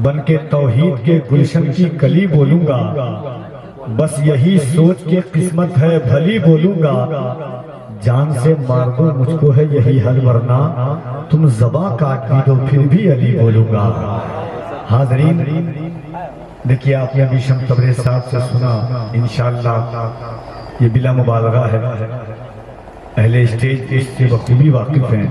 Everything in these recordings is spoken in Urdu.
بن کے توحید کے گلشن کی کلی بولوں گا، بس یہی سوچ کے قسمت ہے بھلی بولوں گا، جان سے مار دو مجھ کو ہے یہی حل ورنہ تم زباں کاٹ بھی دو پھر بھی علی بولوں گا۔ حاضرین دیکھیے آپ نے ابھی شمس تبریز صاحب سے سنا، انشاءاللہ یہ بلا مبالغہ ہے، اہل اسٹیج اس سے بخوبی واقف ہیں۔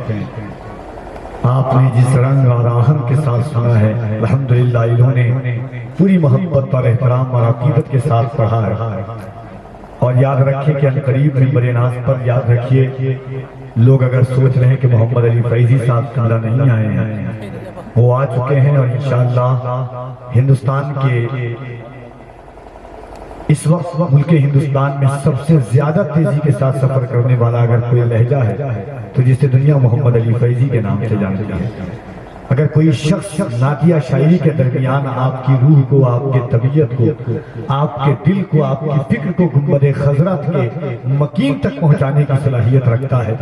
آپ نے جس رنگ اور آہن کے ساتھ سنا ہے الحمدللہ انہوں نے پوری محبت پر احترام اور عقیدت کے ساتھ پڑھا ہے۔ اور یاد رکھیے کہ عنقریب منبر ناز پر یاد رکھیے لوگ اگر سوچ رہے ہیں کہ محمد علی فیضی صاحب قبلہ نہیں آئے ہیں، وہ آ چکے ہیں، اور انشاءاللہ ہندوستان کے اس وقت ملک ہندوستان میں سب سے زیادہ تیزی کے ساتھ سفر کرنے والا اگر کوئی لہجہ ہے تو جسے دنیا محمد علی فیضی کے نام سے جانتی ہے۔ اگر کوئی شخص نعتیہ شاعری کے درمیان آپ کی روح کو، آپ کے طبیعت کو، آپ کے دل کو، آپ کی فکر کو گنبد خضرا کے مکین تک پہنچانے کی صلاحیت رکھتا ہے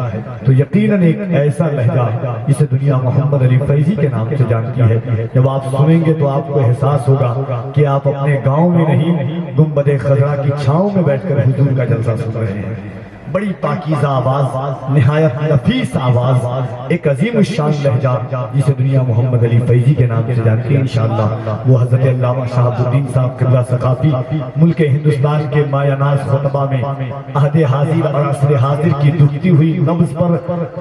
تو یقیناً ایک ایسا لہجہ جسے دنیا محمد علی فیضی کے نام سے جانتی ہے، جب آپ سنیں گے تو آپ کو احساس ہوگا کہ آپ اپنے گاؤں میں نہیں گنبد خضرا کی چھاؤں میں بیٹھ کر حضور کا جلسہ سن رہے ہیں۔ بڑی پاکیزہ آواز، نہایت نفیس آواز، ایک عظیم الشان لہجہ جسے دنیا محمد علی فیضی کے نام سے جانتی ہے۔ انشاءاللہ وہ حضرت علامہ شہاب الدین صاحب قبلہ ثقافی ملک ہندوستان کے مایہ ناز خطبہ میں عہد حاضر اور عصر حاضر کی دکھتی ہوئی نبض پر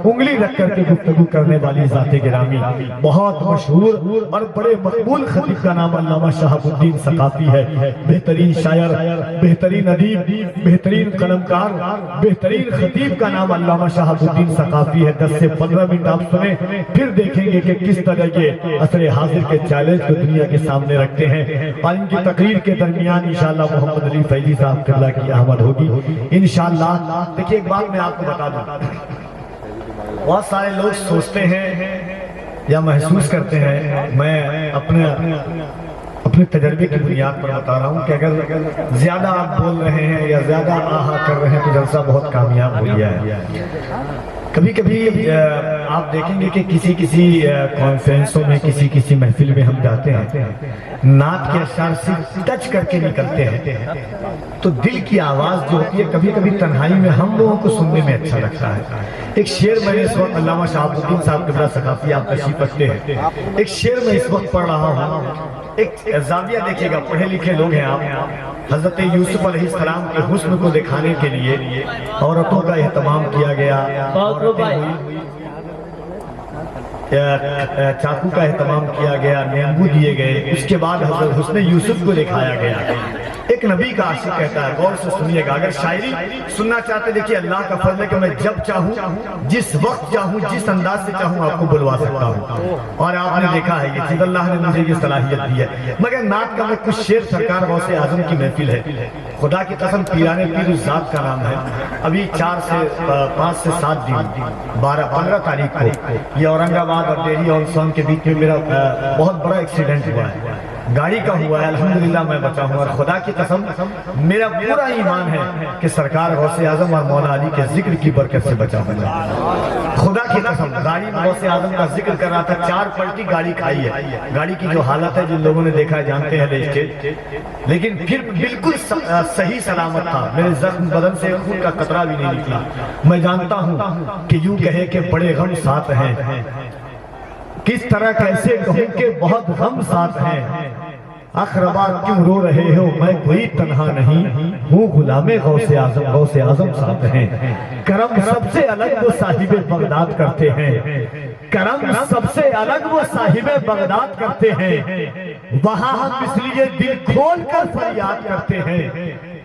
انگلی رکھ کر کے گفتگو کرنے والی ذات گرامی، بہت مشہور اور بڑے مقبول خطیب کا نام علامہ شہاب الدین ثقافی ہے۔ بہترین شاعر، بہترین ادیب، بہترین قلمکار، بہترین خطیب کا نام علامہ شہاب الدین ثقافی ہے۔ 10 سے 15 منٹ آپ سنیں، پھر دیکھیں گے کہ کس طرح یہ عصر حاضر کے چیلنج کو دنیا کے سامنے رکھتے ہیں، اور ان کی تقریر کے درمیان انشاءاللہ محمد علی فیضی صاحب قبلہ کی آمد ہوگی انشاءاللہ۔ دیکھیے ایک بات میں آپ کو بتا دوں، بہت سارے لوگ سوچتے ہیں یا محسوس کرتے ہیں، میں اپنے تجربے کی بنیاد پر بتا رہا ہوں کہ اگر زیادہ آپ بول رہے ہیں یا زیادہ آہا کر رہے ہیں تو جلسہ بہت کامیاب ہو گیا ہے۔ کبھی کبھی آپ دیکھیں گے کہ کسی کانفرنسوں میں، کسی محفل میں ہم جاتے ہیں، نعت کے اشعار صرف ٹچ کر کے نکلتے ہیں تو دل کی آواز جو ہوتی ہے کبھی کبھی تنہائی میں ہم لوگوں کو سننے میں اچھا لگتا ہے۔ ایک شعر میں نے اس وقت علامہ شہاب الدین صاحب قبلہ ثقافی آپ تشریف رکھتے ہیں، ایک شعر میں اس وقت پڑھ رہا ہوں۔ ایک زاویہ دیکھیے گا، پڑھے لکھے لوگ ہیں آپ، حضرت یوسف علیہ السلام کے حسن کو دکھانے کے لیے عورتوں کا اہتمام کیا گیا، چاقو کا اہتمام کیا گیا، نیمبو دیے گئے، اس کے بعد حضرت حسن یوسف کو دکھایا گیا۔ ایک نبی کا عاشق کہتا ہے، غور سے سنیے گا، اگر شاعری سننا چاہتے دیکھیے اللہ کا فضل ہے کہ میں جب چاہوں، جس وقت چاہوں، جس انداز سے چاہوں آپ کو بلوا سکتا ہوں، اور آپ نے دیکھا ہے یہ چیز اللہ نے مجھے یہ صلاحیت دی ہے۔ مگر نعت کا میں کچھ شعر سرکار غوث اعظم کی محفل ہے، خدا کی قسم پیرانے پیر الذات کا نام ہے، ابھی 5 سے 7 دن 15 تاریخ کو یہ اورنگ آباد اور ڈیری آن سون کے بیچ میں میرا بہت بڑا ایکسیڈنٹ ہوا ہے، گاڑی کا ہوا ہے، الحمدللہ میں بچا ہوں، اور خدا کی قسم میرا پورا ایمان ہے کہ سرکار غوث اعظم اور مولا علی کے ذکر کی برکت سے بچا ہوں۔ خدا کی قسم گاڑی میں غوث اعظم کا ذکر کر رہا تھا، 4 پلٹی گاڑی کھائی ہے، گاڑی کی جو حالت ہے جن لوگوں نے دیکھا ہے جانتے ہیں لیسٹیج، لیکن پھر بالکل صحیح سلامت تھا، میرے زخم بدن سے خون کا قطرہ بھی نہیں نکلا۔ میں جانتا ہوں کہ یوں کہے کہ بڑے غم ساتھ ہیں، کس طرح کیسے کہوں کہ بہت غم ساتھ ہیں، اقربا کیوں رو رہے ہو میں کوئی تنہا نہیں ہوں، غلام غوث اعظم، غوث اعظم ساتھ ہیں۔ کرم سب سے الگ وہ صاحب بغداد کرتے ہیں، کرم سب سے الگ وہ صاحب بغداد کرتے ہیں، وہاں ہم اس لیے دل کھول کر فریاد کرتے ہیں،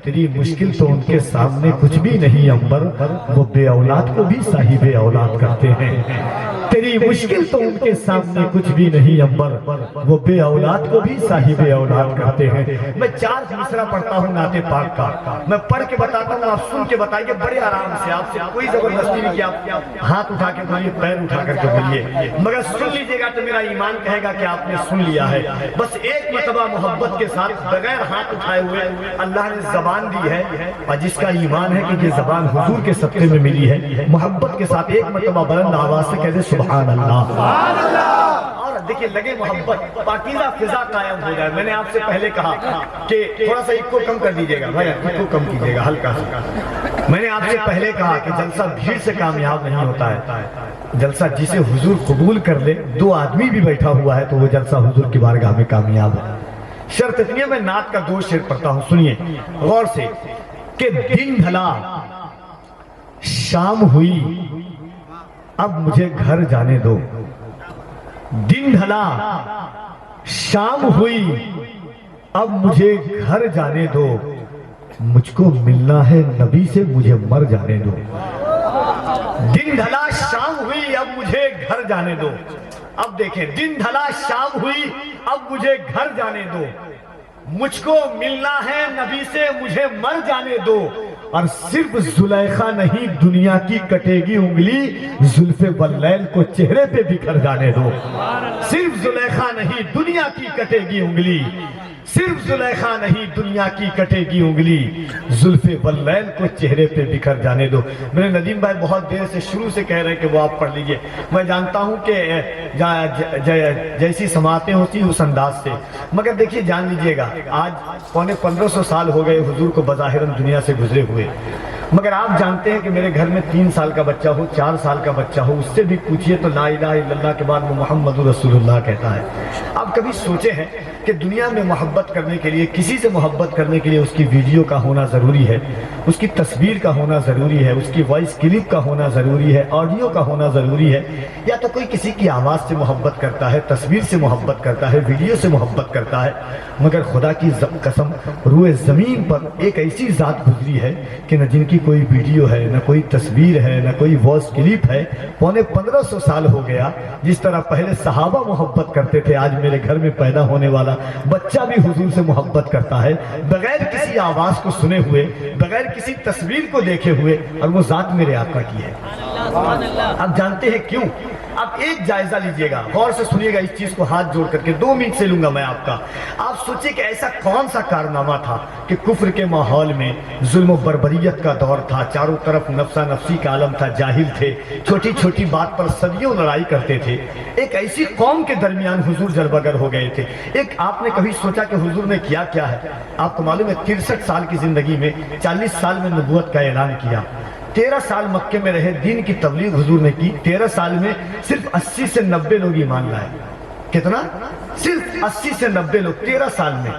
تیری مشکل تو ان کے سامنے کچھ بھی نہیں امبر، وہ بے اولاد کو بھی صاحب اولاد کرتے ہیں، تیری مشکل تو ان کے سامنے کچھ بھی نہیں امبر، وہ بے اولاد کو بھی صاحب اولاد کرتے ہیں۔ میں 4 مصرع پڑھتا ہوں نعت پاک کا، میں پڑھ کے بتاتا ہوں، آپ سن کے بتائیے بڑے آرام سے، آپ سے کوئی زبردستی نہیں کہ آپ ہاتھ اٹھا کے بولیے، پیر اٹھا کر کے بولیے، مگر سن لیجئے گا تو میرا ایمان کہے گا کہ آپ نے سن لیا ہے۔ بس ایک مرتبہ محبت کے ساتھ بغیر ہاتھ اٹھائے ہوئے اللہ نے زبان دی ہے، اور جس کا ایمان ہے کہ یہ زبان حضور کے صدقے میں ملی ہے، محبت کے ساتھ ایک مرتبہ بلند آواز سے کہہ دے سبحان اللہ۔ اور دیکھیں لگے محبت پاکیزہ فضا قائم ہو جائے. میں نے آپ سے پہلے کہا کہ تھوڑا سا ایک کو کم کر دیجیے گا بھائی, ایک کو کم کیجیے گا ہلکا سا. میں نے آپ سے پہلے کہا کہ جلسہ بھیڑ سے کامیاب نہیں ہوتا ہے. جلسہ جسے حضور قبول کر لے, 2 آدمی بھی بیٹھا ہوا ہے تو وہ جلسہ حضور کی بارگاہ میں کامیاب ہے. شرط اتنی ہے, میں نعت کا 2 شعر پڑھتا ہوں, سنیے غور سے. کہ دن ڈھلا شام ہوئی اب مجھے گھر جانے دو. دن ڈھلا شام ہوئی اب مجھے گھر جانے دو. مجھ کو ملنا ہے نبی سے, مجھے مر جانے دو. دن ڈھلا شام ہوئی اب مجھے گھر جانے دو. اب دیکھیں, دن ڈھلا شام ہوئی اب مجھے گھر جانے دو. مجھ کو ملنا ہے نبی سے, مجھے مر جانے دو. اور صرف زلیخا نہیں دنیا کی کٹے گی انگلی, زلف واللیل کو چہرے پہ بکھر جانے دو. صرف زلیخا نہیں دنیا کی کٹے گی انگلی, صرف زلیخا نہیں دنیا کی کٹے گی انگلی, زلف واللیل کو چہرے پہ بکھر جانے دو. میرے ندیم بھائی بہت دیر سے شروع سے کہہ رہے ہیں کہ وہ آپ پڑھ لیجئے. میں جانتا ہوں کہ جیسی سماعتیں ہوتی اس انداز سے, مگر دیکھیے جان لیجئے گا آج 1500 سال ہو گئے حضور کو بظاہر دنیا سے گزرے ہوئے, مگر آپ جانتے ہیں کہ میرے گھر میں 3 سال کا بچہ ہو, 4 سال کا بچہ ہو, اس سے بھی پوچھئے تو لا الہ الا اللہ کے بعد وہ محمد رسول اللہ کہتا ہے. آپ کبھی سوچے ہیں کہ دنیا میں محبت کرنے کے لیے, کسی سے محبت کرنے کے لیے اس کی ویڈیو کا ہونا ضروری ہے, اس کی تصویر کا ہونا ضروری ہے, اس کی وائس کلپ کا ہونا ضروری ہے, آڈیو کا ہونا ضروری ہے, یا تو کوئی کسی کی آواز سے محبت کرتا ہے, تصویر سے محبت کرتا ہے, ویڈیو سے محبت کرتا ہے. مگر خدا کی قسم روئے زمین پر ایک ایسی ذات گزری ہے کہ نہ جن کی کوئی ویڈیو ہے, نہ کوئی تصویر ہے, نہ کوئی وائس کلپ ہے. 1500 سال ہو گیا. جس طرح پہلے صحابہ محبت کرتے تھے, آج میرے گھر میں پیدا ہونے والا بچہ بھی حضور سے محبت کرتا ہے, بغیر کسی آواز کو سنے ہوئے, بغیر کسی تصویر کو دیکھے ہوئے, اور وہ ذات میرے آقا کی ہے. اب جانتے ہیں کیوں؟ اب ایک جائزہ لیجئے گا, غور سے سنیے گا اس چیز کو, ہاتھ جوڑ کر کے 2 منٹ سے لوں گا میں آپ کا. آپ سوچیں کہ ایسا کون سا کارنامہ تھا کہ کفر کے ماحول میں ظلم و بربریت کا دور تھا, چاروں طرف نفسا نفسی کا عالم تھا, جاہل تھے, چھوٹی چھوٹی بات پر صدیوں لڑائی کرتے تھے. ایک ایسی قوم کے درمیان حضور جلوگر ہو گئے تھے. ایک آپ نے کبھی سوچا کہ حضور نے کیا کیا ہے؟ آپ کو معلوم ہے 63 سال کی زندگی میں 40 سال میں نبوت کا اعلان کیا, 13 سال مکے میں رہے, دین کی تبلیغ حضور نے کی. 13 سال میں صرف 80 سے 90 لوگ ایمان لائے. کتنا؟ صرف 80 سے 90 لوگ 13 سال میں.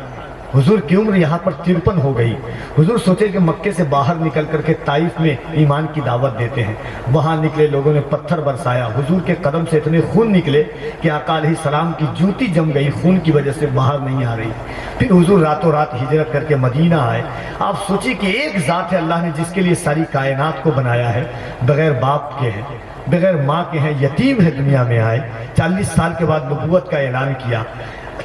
حضور کی عمر یہاں پر 53 ہو گئی. حضور سوچے کہ مکے سے باہر نکل کر کے طائف میں ایمان کی دعوت دیتے ہیں. وہاں نکلے, لوگوں نے پتھر برسایا, حضور کے قدم سے اتنے خون نکلے کہ آقا علیہ السلام کی جوتی جم گئی, خون کی وجہ سے باہر نہیں آ رہی. پھر حضور راتوں رات ہجرت کر کے مدینہ آئے. آپ سوچیں کہ ایک ذات ہے اللہ نے جس کے لیے ساری کائنات کو بنایا ہے, بغیر باپ کے ہے, بغیر ماں کے ہیں, یتیم ہے, دنیا میں آئے, 40 سال کے بعد نبوت کا اعلان کیا.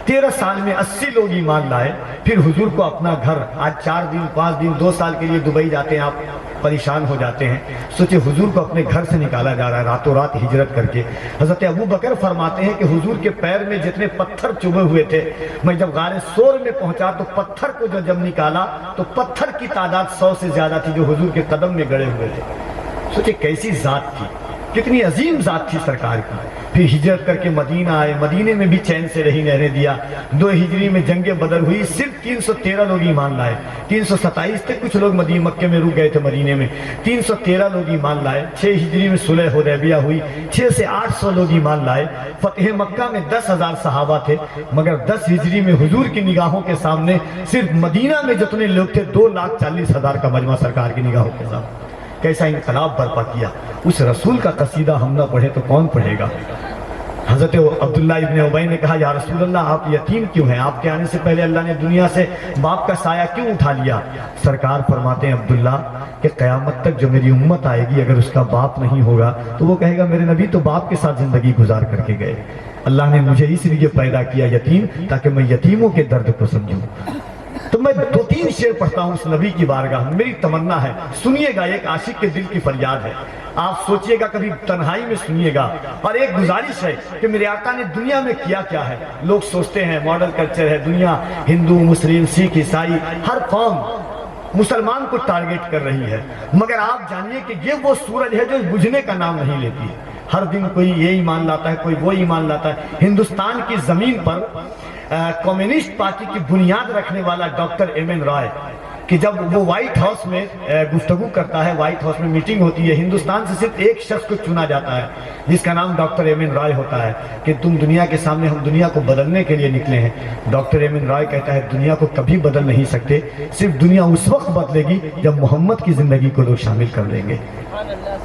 13 سال میں 80 لوگ ایمان لائے. پھر حضور کو اپنا گھر, آج 4 دن 5 دن 2 سال کے لیے دبئی جاتے ہیں, آپ پریشان ہو جاتے ہیں. سوچے حضور کو اپنے گھر سے نکالا جا رہا ہے راتوں رات ہجرت کر کے. حضرت ابو بکر فرماتے ہیں کہ حضور کے پیر میں جتنے پتھر چبھے ہوئے تھے, میں جب غار سور میں پہنچا تو پتھر کو جب نکالا تو پتھر کی تعداد 100 سے زیادہ تھی جو حضور کے قدم میں گڑے ہوئے تھے. سوچے کیسی ذات تھی, کتنی عظیم ذات تھی سرکار کی. پھر ہجرت کر کے مدینہ آئے, مدینے میں بھی چین سے رہی رہنے دیا. 2 ہجری میں جنگ بدر ہوئی, صرف 313 لوگ ایمان لائے. 327 تھے, کچھ لوگ مکے میں رک گئے تھے مدینے میں. 313 لوگ ایمان لائے. 6 ہجری میں صلح حدیبیہ ہوئی, 6 سے 800 لوگ ایمان لائے. فتح مکہ میں 10,000 صحابہ تھے, مگر 10 ہجری میں حضور کی نگاہوں کے سامنے صرف مدینہ میں جتنے لوگ تھے 2,40,000 کا مجمع سرکار کی نگاہوں کے سامنے. کیسا انقلاب برپا کیا. اس رسول کا قصیدہ ہم نہ پڑھے تو کون پڑھے گا؟ حضرت عبداللہ ابن ابی نے کہا, یا رسول اللہ آپ یتیم کیوں ہیں؟ آپ کے آنے سے پہلے اللہ نے دنیا سے باپ کا سایہ کیوں اٹھا لیا؟ سرکار فرماتے ہیں عبداللہ کہ قیامت تک جو میری امت آئے گی, اگر اس کا باپ نہیں ہوگا تو وہ کہے گا میرے نبی تو باپ کے ساتھ زندگی گزار کر کے گئے. اللہ نے مجھے اس لیے پیدا کیا یتیم, تاکہ میں یتیموں کے درد کو سمجھوں. تو میں 2-3 شعر پڑھتا ہوں اس نبی کی بارگاہ میں. میری تمنا ہے, سنیے گا, ایک عاشق کے دل کی فریاد ہے. آپ سوچئے گا, کبھی تنہائی میں سنیے گا. اور ایک گزارش ہے کہ میرے آقا نے دنیا میں کیا کیا ہے. لوگ سوچتے ہیں ماڈل کلچر ہے دنیا, ہندو مسلم سکھ عیسائی, ہر قوم مسلمان کو ٹارگٹ کر رہی ہے. مگر آپ جانیے کہ یہ وہ سورج ہے جو بجھنے کا نام نہیں لیتی. ہر دن کوئی یہ ایمان لاتا ہے، کوئی وہ ایمان لاتا ہے۔ ہندوستان کی زمین پر کمیونسٹ پارٹی کی بنیاد رکھنے والا ڈاکٹر ایم این رائے کہ جب وہ وائٹ ہاؤس میں گفتگو کرتا ہے، وائٹ ہاؤس میں میٹنگ ہوتی ہے، ہندوستان سے صرف ایک شخص کو چنا جاتا ہے جس کا نام ڈاکٹر ایم این رائے ہوتا ہے کہ تم دنیا کے سامنے، ہم دنیا کو بدلنے کے لیے نکلے ہیں۔ ڈاکٹر ایم این رائے کہتا ہے دنیا کو کبھی بدل نہیں سکتے، صرف دنیا اس وقت بدلے گی جب محمد کی زندگی کو لوگ شامل کر لیں گے۔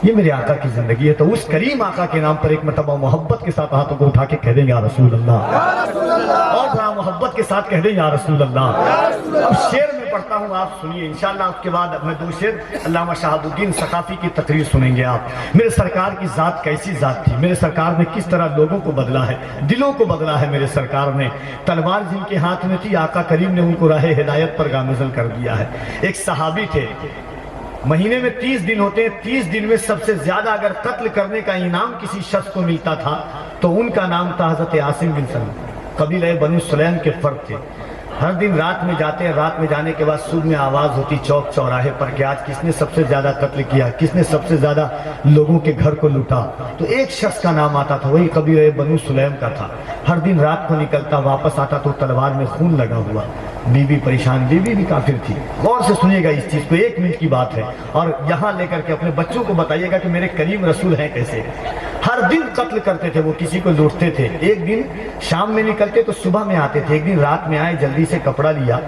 یہ میرے آقا کی زندگی ہے، تو اس کریم آقا کے نام پر ایک مرتبہ محبت کے ساتھ ہاتھوں کو اٹھا کے کہہ دیں یا رسول اللہ، اور ذرا محبت کے ساتھ کہہ دیں یا رسول اللہ۔ اب شعر میں پڑھتا ہوں، آپ سنیے انشاءاللہ۔ اس کے بعد میں دو شعر علامہ شہاب الدین ثقافی کی تقریر سنیں گے آپ۔ میرے سرکار کی ذات کیسی ذات تھی، میرے سرکار نے کس طرح لوگوں کو بدلا ہے، دلوں کو بدلا ہے میرے سرکار نے۔ تلوار جن کے ہاتھ میں تھی، آقا کریم نے ان کو راہ ہدایت پر گامزن کر دیا ہے۔ ایک صحابی تھے، مہینے میں 30 دن ہوتے ہیں، 30 دن میں سب سے زیادہ اگر قتل کرنے کا انعام کسی شخص کو ملتا تھا تو ان کا نام تھا حضرت عاصم بن سلمہ، قبیلہ بنو سلیم کے فرد تھے۔ ہر دن رات میں جاتے ہیں، رات میں جانے کے بعد صبح میں آواز ہوتی چوک چوراہے پر کہ آج کس نے سب سے زیادہ قتل کیا، کس نے سب سے زیادہ لوگوں کے گھر کو لوٹا، تو ایک شخص کا نام آتا تھا، وہی قبیلہ بنو سلیم کا تھا۔ ہر دن رات کو نکلتا، واپس آتا تو تلوار میں خون لگا ہوا، بیوی پریشان، بیوی بھی کافر تھی۔ غور سے سنیے گا اس چیز کو، 1 منٹ کی بات ہے، اور یہاں لے کر کے اپنے بچوں کو بتائیے گا کہ میرے کریم رسول ہیں کیسے۔ ہر دن قتل کرتے تھے وہ، کسی کو لوٹتے تھے۔ ایک دن شام میں نکلتے تو صبح میں آتے تھے، ایک دن رات میں آئے، جلدی سے کپڑا لیا،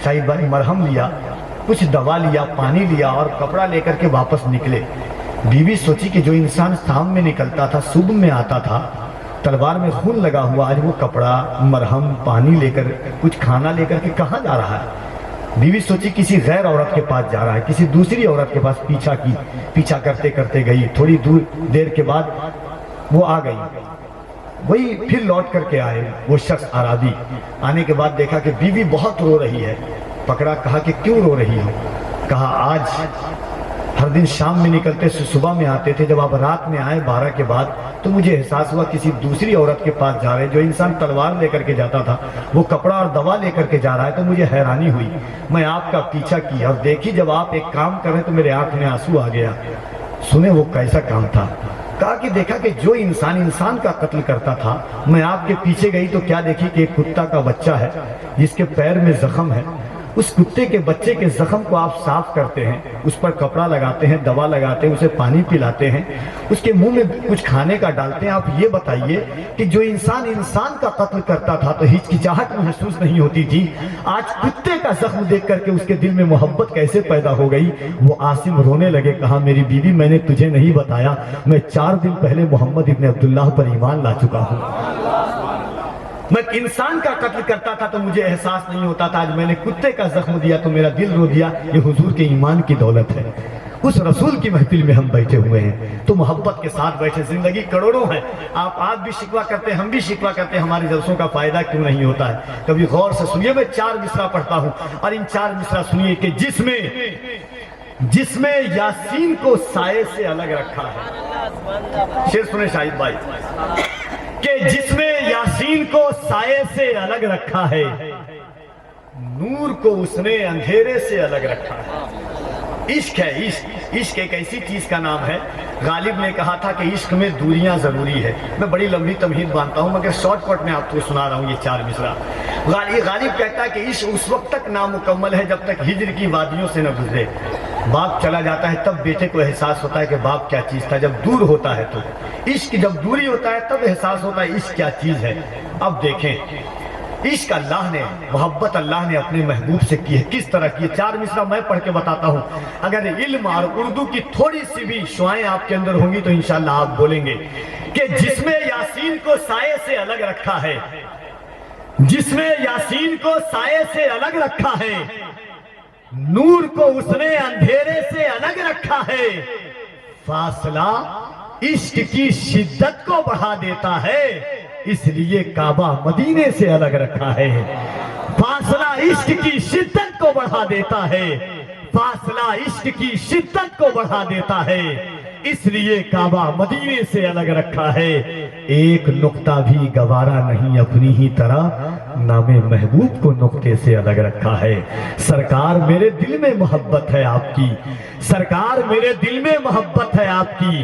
شاہد بھائی مرہم لیا، کچھ دوا لیا، پانی لیا اور کپڑا لے کر کے واپس نکلے۔ بیوی سوچی کہ جو انسان شام میں نکلتا تھا، صبح میں آتا تھا، تلوار میں خون لگا ہوا، آج وہ کپڑا، مرہم، پانی لے کر، کچھ کھانا لے کر کے کہاں جا رہا ہے؟ بیوی سوچی کسی غیر عورت کے پاس جا رہا ہے، کسی دوسری عورت کے پاس پیچھا کرتے کرتے گئی۔ تھوڑی دیر کے بعد وہ آ گئی، وہی پھر لوٹ کر کے آئے وہ شخص اعرابی۔ آنے کے بعد دیکھا کہ بیوی بہت رو رہی ہے، پکڑا، کہا کہ کیوں رو رہی ہو؟ کہا آج ہر دن شام میں نکلتے صبح میں آتے تھے، جب آپ رات میں آئے 12 کے بعد تو مجھے احساس ہوا کسی دوسری عورت کے پاس جا رہے، جو انسان تلوار لے کر کے جاتا تھا وہ کپڑا اور دوا لے کر کے جا رہا ہے، تو مجھے حیرانی ہوئی، میں آپ کا پیچھا کیا اور دیکھی جب آپ ایک کام کر رہے تو میرے آنکھ میں آنسو آ گیا۔ سنے وہ کیسا کام تھا؟ کہا کہ دیکھا کہ جو انسان کا قتل کرتا تھا، میں آپ کے پیچھے گئی تو کیا دیکھی کہ ایک کتا کا بچہ ہے جس کے پیر میں زخم ہے، اس کتے کے بچے کے زخم کو آپ صاف کرتے ہیں، اس پر کپڑا لگاتے ہیں، دوا لگاتے ہیں، اسے پانی پلاتے ہیں، اس کے منہ میں کچھ کھانے کا ڈالتے ہیں۔ آپ یہ بتائیے کہ جو انسان کا قتل کرتا تھا تو ہچکچاہٹ محسوس نہیں ہوتی تھی، آج کتے کا زخم دیکھ کر کے اس کے دل میں محبت کیسے پیدا ہو گئی؟ وہ عاصم رونے لگے، کہا میری بیوی میں نے تجھے نہیں بتایا، میں 4 دن پہلے محمد ابن عبداللہ پر ایمان لا چکا ہوں۔ میں انسان کا قتل کرتا تھا تو مجھے احساس نہیں ہوتا تھا، آج میں نے کتے کا زخم دیا تو میرا دل رو دیا۔ یہ حضور کے ایمان کی دولت ہے۔ اس رسول کی محفل میں ہم بیٹھے ہوئے ہیں تو محبت کے ساتھ بیٹھے، زندگی کروڑوں ہے، آپ بھی شکوہ کرتے ہیں، ہم بھی شکوہ کرتے ہیں، ہماری جلسوں کا فائدہ کیوں نہیں ہوتا ہے؟ کبھی غور سے سنیے، میں 4 مصرع پڑھتا ہوں اور ان 4 مصرع سنیے کہ جس میں یاسین کو سائے سے الگ رکھا ہے۔ شعر سنیں شاہد بھائی، کہ جس میں یاسین کو سائے سے الگ رکھا ہے، نور کو اس نے اندھیرے سے الگ رکھا ہے۔ عشق ہے، عشق ایک ایسی چیز کا نام ہے۔ غالب نے کہا تھا کہ عشق میں دوریاں ضروری ہے۔ میں بڑی لمبی تمہید مانتا ہوں مگر شارٹ کٹ میں آپ کو سنا رہا ہوں یہ 4 مصرع۔ غالب کہتا ہے کہ عشق اس وقت تک نامکمل ہے جب تک ہجر کی وادیوں سے نہ گزرے۔ باپ چلا جاتا ہے تب بیٹے کو احساس ہوتا ہے کہ باپ کیا چیز تھا، جب دور ہوتا ہے تو عشق، جب دوری ہوتا ہے تب احساس ہوتا ہے عشق کیا چیز ہے۔ اب دیکھیں عشق اللہ نے، محبت اللہ نے اپنے محبوب سے کی ہے، کس طرح کی ہے۔ 4 مصرع میں پڑھ کے بتاتا ہوں، اگر علم اور اردو کی تھوڑی سی بھی شعائیں آپ کے اندر ہوں گی تو انشاءاللہ آپ بولیں گے کہ جس میں یاسین کو سائے سے الگ رکھا ہے، جس میں یاسین کو سائے سے الگ رکھا ہے، نور کو اس نے اندھیرے سے الگ رکھا ہے، فاصلہ عشق کی شدت کو بڑھا دیتا ہے، اس لیے کعبہ مدینے سے الگ رکھا ہے۔ فاصلہ عشق کی شدت کو بڑھا دیتا ہے، فاصلہ عشق کی شدت کو بڑھا دیتا ہے، اس لیے کعبہ مدینے سے الگ رکھا ہے۔ ایک نقطہ بھی گوارا نہیں اپنی ہی طرح، نام محبوب کو نقطے سے الگ رکھا ہے۔ سرکار میرے دل میں محبت ہے آپ کی، سرکار میرے دل میں محبت ہے آپ کی،